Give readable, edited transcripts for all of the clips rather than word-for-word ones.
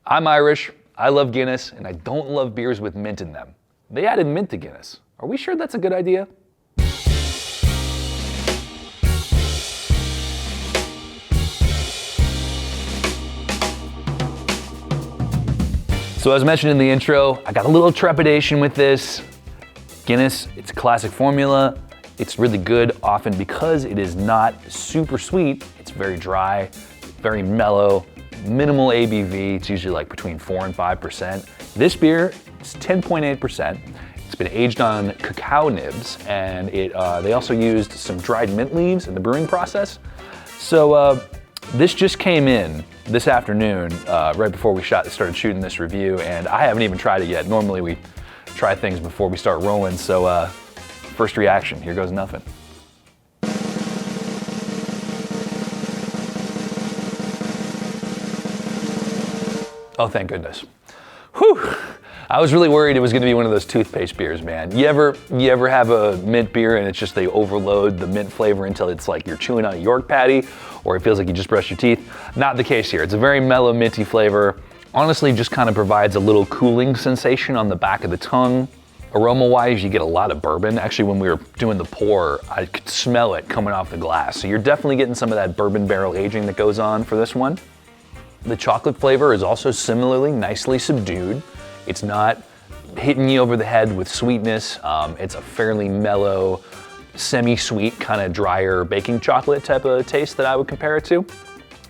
I'm Irish, I love Guinness, and I don't love beers with mint in them. They added mint to Guinness. Are we sure that's a good idea? So as mentioned in the intro, I got a little trepidation with this. Guinness, it's a classic formula. It's really good often because it is not super sweet. It's very dry, very mellow, minimal ABV. It's usually like between 4 and 5%. This beer is 10.8%. It's been aged on cacao nibs, and they also used some dried mint leaves in the brewing process. So this just came in this afternoon, right before we started shooting this review, and I haven't even tried it yet. Normally we try things before we start rolling, so first reaction, here goes nothing. Oh, thank goodness. Whew. I was really worried it was gonna be one of those toothpaste beers, man. You ever have a mint beer and it's just they overload the mint flavor until it's like you're chewing on a York patty, or it feels like you just brushed your teeth? Not the case here. It's a very mellow, minty flavor. Honestly, just kind of provides a little cooling sensation on the back of the tongue. Aroma-wise, you get a lot of bourbon. Actually, when we were doing the pour, I could smell it coming off the glass. So you're definitely getting some of that bourbon barrel aging that goes on for this one. The chocolate flavor is also similarly nicely subdued. It's not hitting you over the head with sweetness. It's a fairly mellow, semi-sweet, kind of drier baking chocolate type of taste that I would compare it to.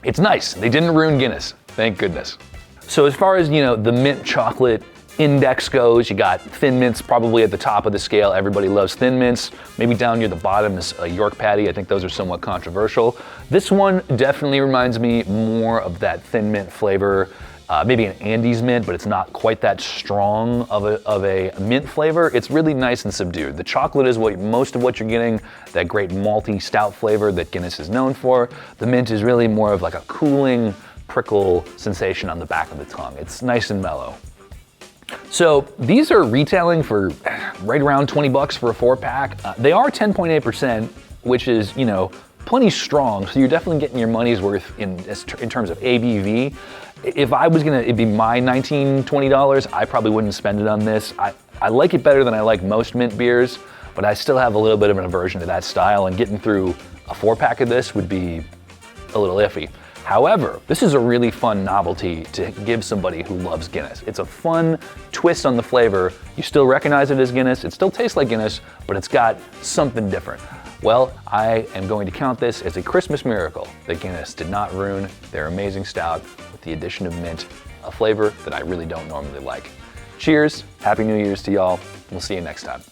It's nice. They didn't ruin Guinness, thank goodness. So as far as, the mint chocolate index goes, you got Thin Mints probably at the top of the scale. Everybody loves Thin Mints. Maybe down near the bottom is a York Patty. I think those are somewhat controversial. This one definitely reminds me more of that Thin Mint flavor, maybe an Andes mint, but it's not quite that strong of a mint flavor. It's really nice and subdued. The chocolate is most of what you're getting, that great malty stout flavor that Guinness is known for. The mint is really more of like a cooling prickle sensation on the back of the tongue. It's nice and mellow. So these are retailing for right around 20 bucks for a 4-pack. They are 10.8%, which is, plenty strong. So you're definitely getting your money's worth in terms of ABV. If I was it'd be my $19, $20, I probably wouldn't spend it on this. I like it better than I like most mint beers, but I still have a little bit of an aversion to that style, and getting through a 4-pack of this would be a little iffy. However, this is a really fun novelty to give somebody who loves Guinness. It's a fun twist on the flavor. You still recognize it as Guinness. It still tastes like Guinness, but it's got something different. Well, I am going to count this as a Christmas miracle that Guinness did not ruin their amazing stout with the addition of mint, a flavor that I really don't normally like. Cheers, Happy New Year's to y'all. We'll see you next time.